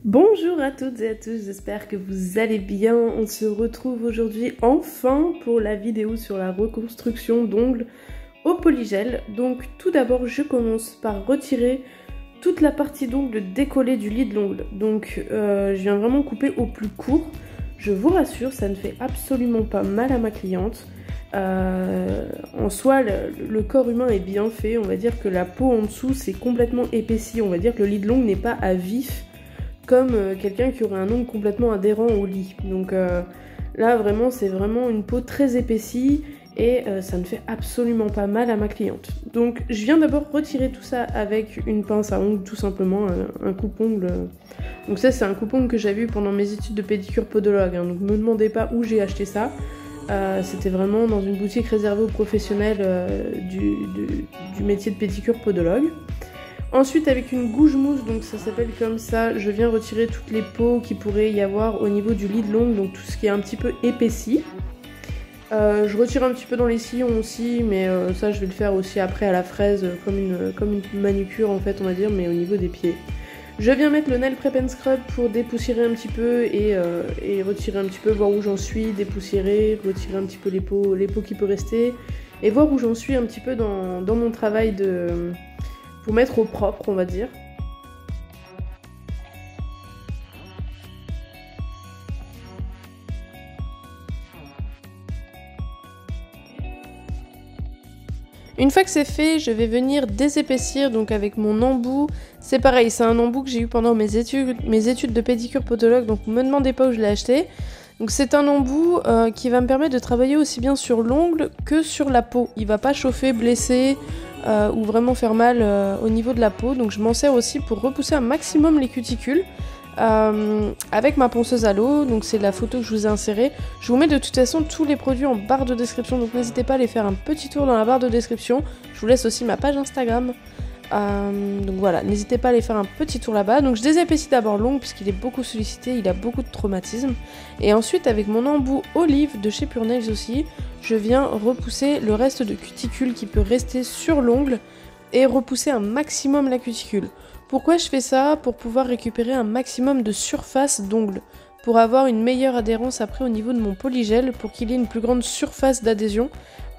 Bonjour à toutes et à tous, j'espère que vous allez bien. On se retrouve aujourd'hui enfin pour la vidéo sur la reconstruction d'ongles au polygel. Donc tout d'abord je commence par retirer toute la partie d'ongle décollée du lit de l'ongle. Donc je viens vraiment couper au plus court. Je vous rassure, ça ne fait absolument pas mal à ma cliente. En soi, le corps humain est bien fait. On va dire que la peau en dessous c'est complètement épaissi. On va dire que le lit de l'ongle n'est pas à vif comme quelqu'un qui aurait un ongle complètement adhérent au lit. Donc là vraiment c'est vraiment une peau très épaissie et ça ne fait absolument pas mal à ma cliente. Donc je viens d'abord retirer tout ça avec une pince à ongles, tout simplement, un coupe-ongle. Donc ça c'est un coupe-ongle que j'avais eu pendant mes études de pédicure podologue, hein, donc me demandez pas où j'ai acheté ça. C'était vraiment dans une boutique réservée aux professionnels du métier de pédicure podologue. Ensuite avec une gouge mousse, donc ça s'appelle comme ça, je viens retirer toutes les peaux qui pourrait y avoir au niveau du lit de l'ongle, donc tout ce qui est un petit peu épaissi. Je retire un petit peu dans les sillons aussi, mais ça je vais le faire aussi après à la fraise, comme une manucure en fait on va dire, mais au niveau des pieds. Je viens mettre le Nail Prep and Scrub pour dépoussiérer un petit peu et retirer un petit peu, voir où j'en suis, dépoussiérer, retirer un petit peu les peaux qui peuvent rester, et voir où j'en suis un petit peu dans mon travail pour mettre au propre, on va dire. Une fois que c'est fait, je vais venir désépaissir donc avec mon embout. C'est pareil, c'est un embout que j'ai eu pendant mes études de pédicure podologue, donc ne me demandez pas où je l'ai acheté. Donc c'est un embout qui va me permettre de travailler aussi bien sur l'ongle que sur la peau. Il va pas chauffer, blesser ou vraiment faire mal au niveau de la peau. Donc je m'en sers aussi pour repousser un maximum les cuticules avec ma ponceuse à l'eau. Donc c'est la photo que je vous ai insérée. Je vous mets de toute façon tous les produits en barre de description, donc n'hésitez pas à aller faire un petit tour dans la barre de description. Je vous laisse aussi ma page Instagram. Donc voilà, n'hésitez pas à aller faire un petit tour là-bas. Donc je désépaissis d'abord l'ongle puisqu'il est beaucoup sollicité, il a beaucoup de traumatisme. Et ensuite avec mon embout olive de chez Pure Nails aussi, je viens repousser le reste de cuticule qui peut rester sur l'ongle et repousser un maximum la cuticule. Pourquoi je fais ça? Pour pouvoir récupérer un maximum de surface d'ongle, pour avoir une meilleure adhérence après au niveau de mon polygel, pour qu'il ait une plus grande surface d'adhésion,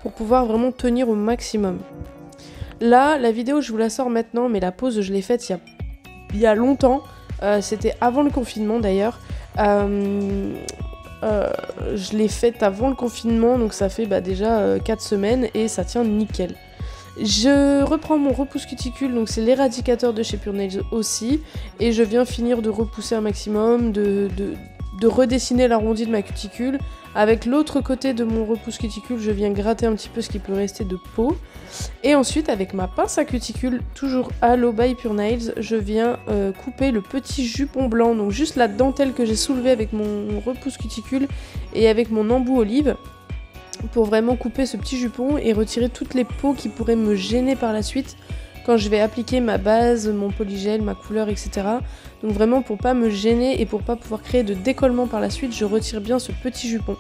pour pouvoir vraiment tenir au maximum. Là, la vidéo, je vous la sors maintenant, mais la pause, je l'ai faite il y a longtemps. C'était avant le confinement, d'ailleurs. Je l'ai faite avant le confinement, donc ça fait déjà 4 semaines, et ça tient nickel. Je reprends mon repousse cuticule, donc c'est l'éradicateur de chez Pure Nails aussi, et je viens finir de repousser un maximum, de redessiner l'arrondi de ma cuticule. Avec l'autre côté de mon repousse cuticule, je viens gratter un petit peu ce qui peut rester de peau. Et ensuite, avec ma pince à cuticule, toujours Aloe by Pure Nails, je viens couper le petit jupon blanc, donc juste la dentelle que j'ai soulevée avec mon repousse cuticule et avec mon embout olive, pour vraiment couper ce petit jupon et retirer toutes les peaux qui pourraient me gêner par la suite quand je vais appliquer ma base, mon polygel, ma couleur, etc. Donc vraiment pour pas me gêner et pour pas pouvoir créer de décollement par la suite, je retire bien ce petit jupon.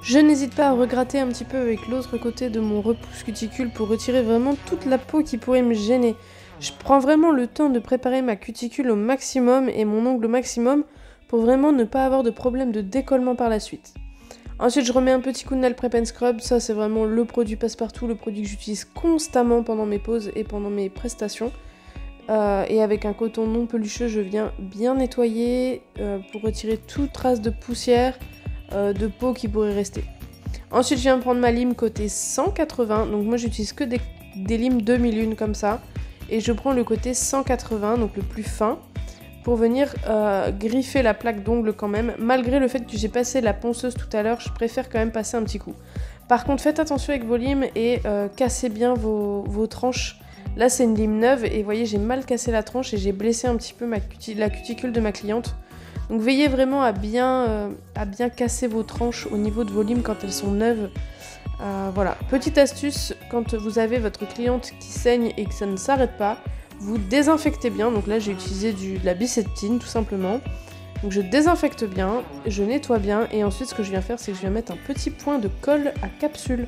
Je n'hésite pas à regratter un petit peu avec l'autre côté de mon repousse cuticule pour retirer vraiment toute la peau qui pourrait me gêner. Je prends vraiment le temps de préparer ma cuticule au maximum et mon ongle au maximum pour vraiment ne pas avoir de problème de décollement par la suite. Ensuite je remets un petit coup de Nail Prep and Scrub, ça c'est vraiment le produit passe-partout, le produit que j'utilise constamment pendant mes pauses et pendant mes prestations. Et avec un coton non pelucheux je viens bien nettoyer pour retirer toute trace de poussière, de peau qui pourrait rester. Ensuite je viens prendre ma lime côté 180, donc moi j'utilise que des limes 2001 comme ça, et je prends le côté 180, donc le plus fin, pour venir griffer la plaque d'ongle quand même. Malgré le fait que j'ai passé la ponceuse tout à l'heure, je préfère quand même passer un petit coup. Par contre faites attention avec vos limes et cassez bien vos tranches. Là c'est une lime neuve et vous voyez j'ai mal cassé la tranche et j'ai blessé un petit peu la cuticule de ma cliente. Donc veillez vraiment à bien casser vos tranches au niveau de vos limes quand elles sont neuves Voilà, petite astuce, quand vous avez votre cliente qui saigne et que ça ne s'arrête pas, vous désinfectez bien. Donc là j'ai utilisé de la biseptine tout simplement. Donc je désinfecte bien, je nettoie bien et ensuite ce que je viens faire c'est que je viens mettre un petit point de colle à capsule.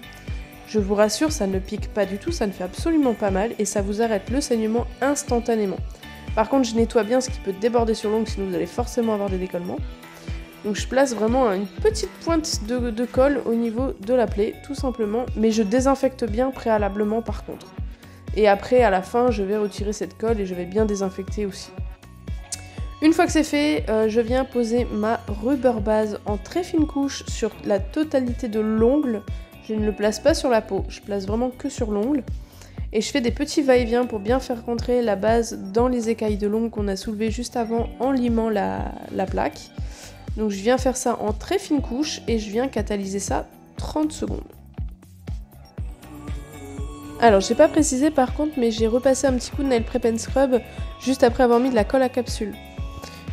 Je vous rassure, ça ne pique pas du tout, ça ne fait absolument pas mal et ça vous arrête le saignement instantanément. Par contre je nettoie bien ce qui peut déborder sur l'ongle, sinon vous allez forcément avoir des décollements. Donc je place vraiment une petite pointe de colle au niveau de la plaie, tout simplement, mais je désinfecte bien préalablement par contre. Et après, à la fin, je vais retirer cette colle et je vais bien désinfecter aussi. Une fois que c'est fait, je viens poser ma rubber base en très fine couche sur la totalité de l'ongle. Je ne le place pas sur la peau, je place vraiment que sur l'ongle. Et je fais des petits va-et-vient pour bien faire rentrer la base dans les écailles de l'ongle qu'on a soulevées juste avant en limant la plaque. Donc je viens faire ça en très fine couche et je viens catalyser ça 30 secondes. Alors j'ai pas précisé par contre, mais j'ai repassé un petit coup de nail prep and scrub juste après avoir mis de la colle à capsule.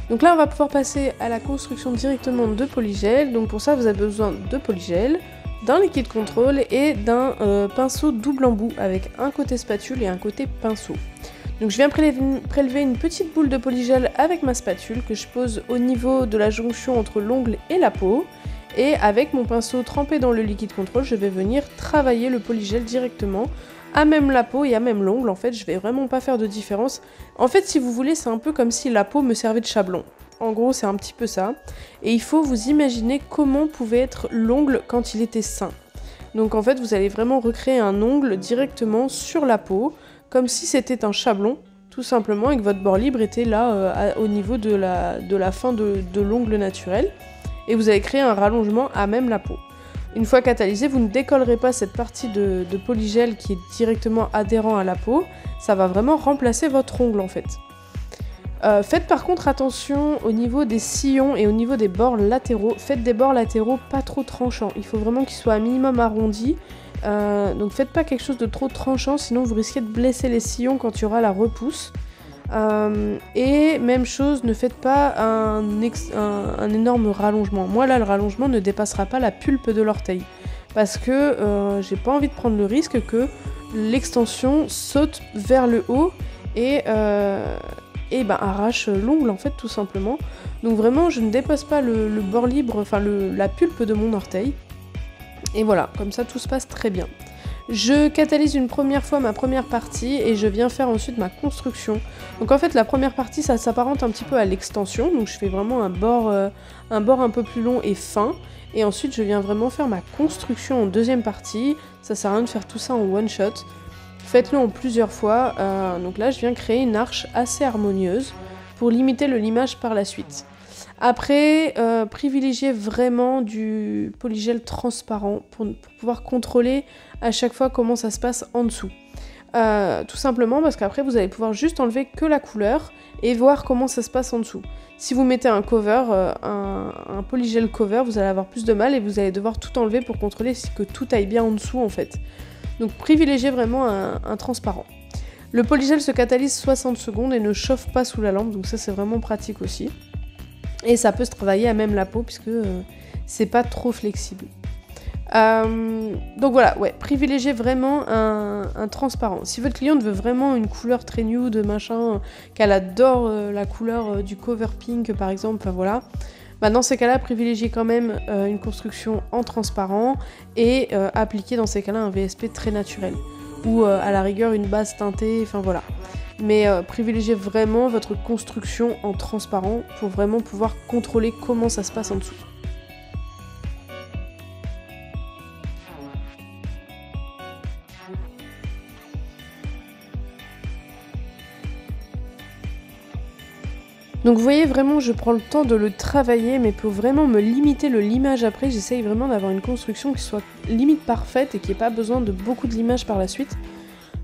Donc là on va pouvoir passer à la construction directement de polygel. Donc pour ça vous avez besoin de polygel, d'un liquide contrôle et d'un pinceau double embout avec un côté spatule et un côté pinceau. Donc je viens prélever une petite boule de polygel avec ma spatule que je pose au niveau de la jonction entre l'ongle et la peau. Et avec mon pinceau trempé dans le liquide contrôle, je vais venir travailler le polygel directement à même la peau et à même l'ongle. En fait, je vais vraiment pas faire de différence. En fait, si vous voulez, c'est un peu comme si la peau me servait de chablon. En gros, c'est un petit peu ça. Et il faut vous imaginer comment pouvait être l'ongle quand il était sain. Donc en fait, vous allez vraiment recréer un ongle directement sur la peau, comme si c'était un chablon, tout simplement, et que votre bord libre était là, au niveau de la fin de l'ongle naturel. Et vous allez créer un rallongement à même la peau. Une fois catalysé, vous ne décollerez pas cette partie de polygel qui est directement adhérent à la peau. Ça va vraiment remplacer votre ongle en fait. Faites par contre attention au niveau des sillons et au niveau des bords latéraux. Faites des bords latéraux pas trop tranchants. Il faut vraiment qu'ils soient un minimum arrondis. Donc faites pas quelque chose de trop tranchant, sinon vous risquez de blesser les sillons quand il y aura la repousse. Et même chose, ne faites pas un énorme rallongement. Moi là, le rallongement ne dépassera pas la pulpe de l'orteil. Parce que j'ai pas envie de prendre le risque que l'extension saute vers le haut et arrache l'ongle en fait tout simplement. Donc vraiment, je ne dépasse pas le bord libre, enfin la pulpe de mon orteil. Et voilà, comme ça tout se passe très bien. Je catalyse une première fois ma première partie et je viens faire ensuite ma construction. Donc en fait la première partie ça s'apparente un petit peu à l'extension, donc je fais vraiment un bord un peu plus long et fin. Et ensuite je viens vraiment faire ma construction en deuxième partie. Ça sert à rien de faire tout ça en one shot. Faites-le en plusieurs fois. Donc là je viens créer une arche assez harmonieuse pour limiter le limage par la suite. Après, privilégiez vraiment du polygel transparent pour pouvoir contrôler à chaque fois comment ça se passe en dessous. Tout simplement parce qu'après vous allez pouvoir juste enlever que la couleur et voir comment ça se passe en dessous. Si vous mettez un cover, un polygel cover, vous allez avoir plus de mal et vous allez devoir tout enlever pour contrôler que tout aille bien en dessous en fait. Donc privilégiez vraiment un transparent. Le polygel se catalyse 60 secondes et ne chauffe pas sous la lampe, donc ça c'est vraiment pratique aussi. Et ça peut se travailler à même la peau puisque c'est pas trop flexible. Donc voilà, ouais, privilégiez vraiment un transparent. Si votre cliente veut vraiment une couleur très nude, machin, qu'elle adore la couleur du cover pink par exemple, enfin voilà. Bah dans ces cas-là, privilégiez quand même une construction en transparent et appliquez dans ces cas-là un VSP très naturel. Ou à la rigueur une base teintée, enfin voilà. Mais privilégiez vraiment votre construction en transparent pour vraiment pouvoir contrôler comment ça se passe en dessous. Donc vous voyez vraiment je prends le temps de le travailler, mais pour vraiment me limiter le limage après, j'essaye vraiment d'avoir une construction qui soit limite parfaite et qui n'ait pas besoin de beaucoup de limage par la suite.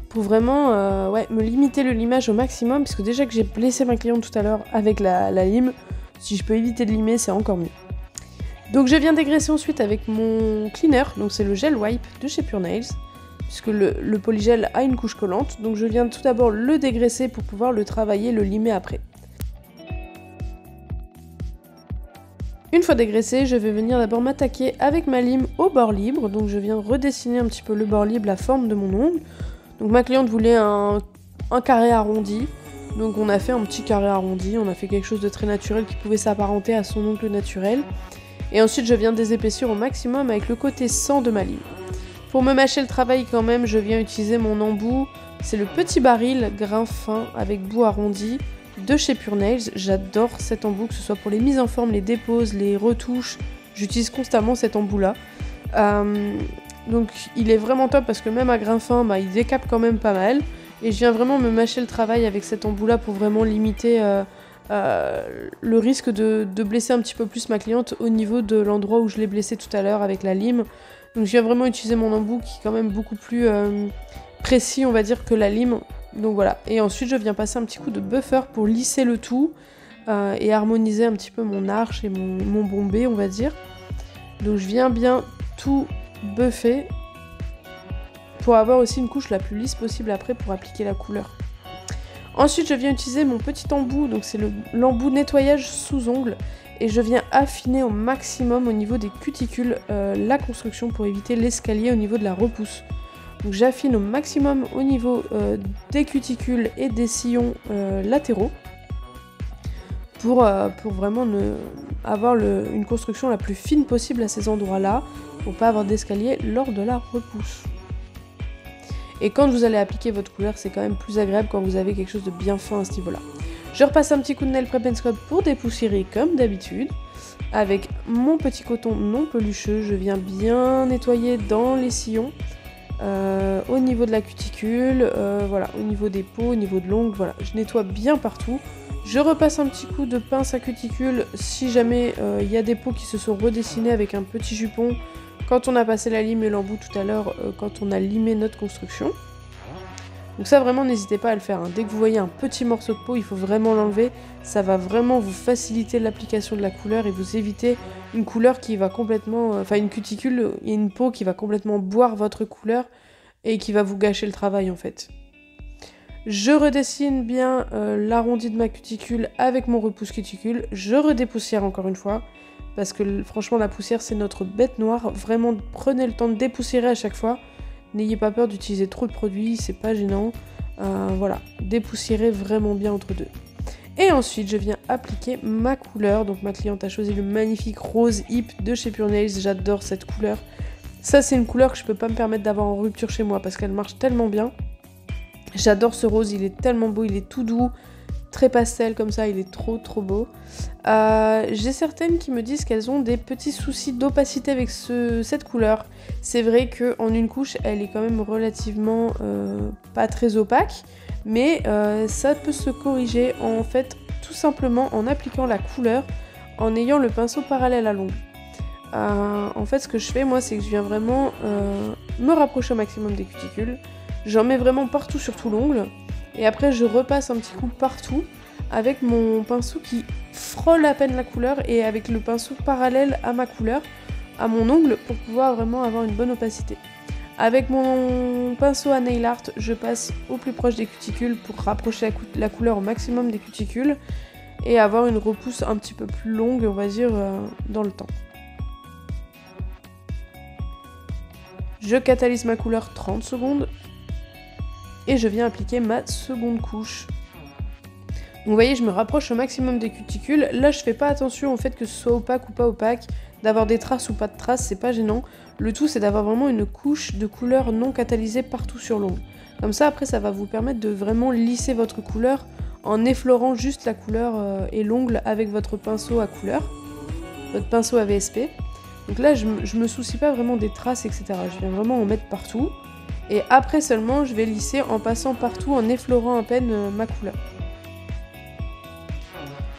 Pour vraiment me limiter le limage au maximum, puisque déjà que j'ai blessé ma cliente tout à l'heure avec la lime, si je peux éviter de limer, c'est encore mieux. Donc je viens dégraisser ensuite avec mon cleaner, donc c'est le gel wipe de chez Pure Nails, puisque le polygel a une couche collante, donc je viens tout d'abord le dégraisser pour pouvoir le travailler, le limer après. Une fois dégraissé, je vais venir d'abord m'attaquer avec ma lime au bord libre. Donc je viens redessiner un petit peu le bord libre, la forme de mon ongle. Donc ma cliente voulait un carré arrondi. Donc on a fait un petit carré arrondi, on a fait quelque chose de très naturel qui pouvait s'apparenter à son ongle naturel. Et ensuite je viens désépaissir au maximum avec le côté 100 de ma lime. Pour me mâcher le travail quand même, je viens utiliser mon embout. C'est le petit baril grain fin avec bout arrondi de chez Pure Nails. J'adore cet embout, que ce soit pour les mises en forme, les déposes, les retouches. J'utilise constamment cet embout là. Donc il est vraiment top parce que même à grain fin, il décape quand même pas mal. Et je viens vraiment me mâcher le travail avec cet embout là pour vraiment limiter le risque de blesser un petit peu plus ma cliente au niveau de l'endroit où je l'ai blessée tout à l'heure avec la lime. Donc je viens vraiment utiliser mon embout qui est quand même beaucoup plus précis on va dire que la lime. Donc voilà. Et ensuite je viens passer un petit coup de buffer pour lisser le tout et harmoniser un petit peu mon arche et mon bombé on va dire. Donc je viens bien tout buffer pour avoir aussi une couche la plus lisse possible après pour appliquer la couleur. Ensuite je viens utiliser mon petit embout, donc c'est l'embout nettoyage sous ongle, et je viens affiner au maximum au niveau des cuticules la construction pour éviter l'escalier au niveau de la repousse. Donc j'affine au maximum au niveau des cuticules et des sillons latéraux pour vraiment avoir une construction la plus fine possible à ces endroits-là, pour pas avoir d'escalier lors de la repousse. Et quand vous allez appliquer votre couleur, c'est quand même plus agréable quand vous avez quelque chose de bien fin à ce niveau-là. Je repasse un petit coup de nail prep and scrub pour dépoussiérer comme d'habitude. Avec mon petit coton non pelucheux, je viens bien nettoyer dans les sillons, au niveau de la cuticule, voilà, au niveau des peaux, au niveau de l'ongle, voilà. Je nettoie bien partout. Je repasse un petit coup de pince à cuticule si jamais il y a des peaux qui se sont redessinées avec un petit jupon. Quand on a passé la lime et l'embout tout à l'heure, quand on a limé notre construction. Donc ça vraiment n'hésitez pas à le faire, hein. Dès que vous voyez un petit morceau de peau, il faut vraiment l'enlever. Ça va vraiment vous faciliter l'application de la couleur et vous éviter une couleur qui va complètement... Enfin une cuticule et une peau qui va complètement boire votre couleur et qui va vous gâcher le travail en fait. Je redessine bien l'arrondi de ma cuticule avec mon repousse cuticule. Je redépoussière encore une fois. Parce que franchement la poussière c'est notre bête noire, vraiment prenez le temps de dépoussiérer à chaque fois, n'ayez pas peur d'utiliser trop de produits, c'est pas gênant, voilà, dépoussiérez vraiment bien entre deux. Et ensuite je viens appliquer ma couleur, donc ma cliente a choisi le magnifique rose hip de chez Pure Nails, j'adore cette couleur. Ça c'est une couleur que je peux pas me permettre d'avoir en rupture chez moi parce qu'elle marche tellement bien. J'adore ce rose, il est tellement beau, il est tout doux, très pastel comme ça, il est trop beau. J'ai certaines qui me disent qu'elles ont des petits soucis d'opacité avec cette couleur. C'est vrai qu'en une couche, elle est quand même relativement pas très opaque, mais ça peut se corriger en fait tout simplement en appliquant la couleur, en ayant le pinceau parallèle à l'ongle. En fait, ce que je fais moi, c'est que je viens vraiment me rapprocher au maximum des cuticules. J'en mets vraiment partout sur tout l'ongle. Et après je repasse un petit coup partout avec mon pinceau qui frôle à peine la couleur et avec le pinceau parallèle à ma couleur, à mon ongle, pour pouvoir vraiment avoir une bonne opacité. Avec mon pinceau à nail art, je passe au plus proche des cuticules pour rapprocher la couleur au maximum des cuticules et avoir une repousse un petit peu plus longue, on va dire, dans le temps. Je catalyse ma couleur 30 secondes. Et je viens appliquer ma seconde couche. Donc vous voyez, je me rapproche au maximum des cuticules. Là, je fais pas attention au fait que ce soit opaque ou pas opaque, d'avoir des traces ou pas de traces, c'est pas gênant. Le tout, c'est d'avoir vraiment une couche de couleur non catalysée partout sur l'ongle. Comme ça, après, ça va vous permettre de vraiment lisser votre couleur en effleurant juste la couleur et l'ongle avec votre pinceau à couleur, votre pinceau à VSP. Donc là, je me soucie pas vraiment des traces, etc. Je viens vraiment en mettre partout. Et après seulement, je vais lisser en passant partout, en effleurant à peine ma couleur.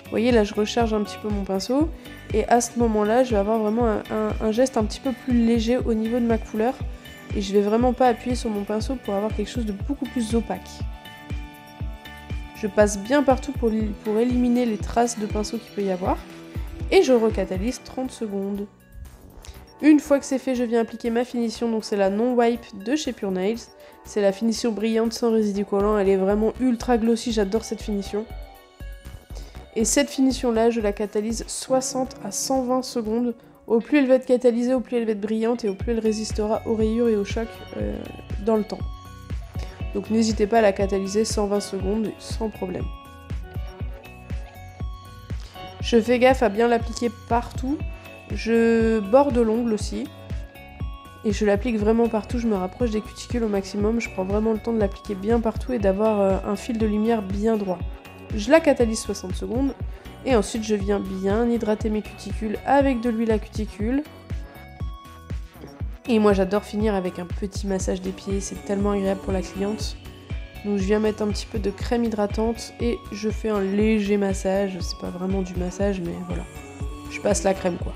Vous voyez, là, je recharge un petit peu mon pinceau. Et à ce moment-là, je vais avoir vraiment un geste un petit peu plus léger au niveau de ma couleur. Et je vais vraiment pas appuyer sur mon pinceau pour avoir quelque chose de beaucoup plus opaque. Je passe bien partout pour éliminer les traces de pinceau qu'il peut y avoir. Et je recatalyse 30 secondes. Une fois que c'est fait, je viens appliquer ma finition, donc c'est la non-wipe de chez Pure Nails. C'est la finition brillante sans résidus collants, elle est vraiment ultra glossy, j'adore cette finition. Et cette finition-là, je la catalyse 60 à 120 secondes. Au plus elle va être catalysée, au plus elle va être brillante et au plus elle résistera aux rayures et aux chocs dans le temps. Donc n'hésitez pas à la catalyser 120 secondes sans problème. Je fais gaffe à bien l'appliquer partout. Je borde l'ongle aussi. Et je l'applique vraiment partout, je me rapproche des cuticules au maximum. Je prends vraiment le temps de l'appliquer bien partout et d'avoir un fil de lumière bien droit. Je la catalyse 60 secondes. Et ensuite je viens bien hydrater mes cuticules avec de l'huile à cuticule. Et moi j'adore finir avec un petit massage des pieds, c'est tellement agréable pour la cliente. Donc je viens mettre un petit peu de crème hydratante et je fais un léger massage. C'est pas vraiment du massage mais voilà. Je passe la crème quoi.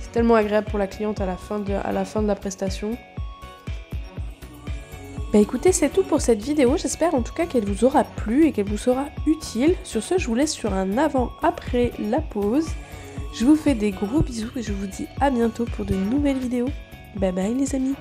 C'est tellement agréable pour la cliente à la fin de la prestation. Bah écoutez, c'est tout pour cette vidéo, j'espère en tout cas qu'elle vous aura plu et qu'elle vous sera utile. Sur ce, je vous laisse sur un avant-après la pause. Je vous fais des gros bisous et je vous dis à bientôt pour de nouvelles vidéos. Bye bye les amis.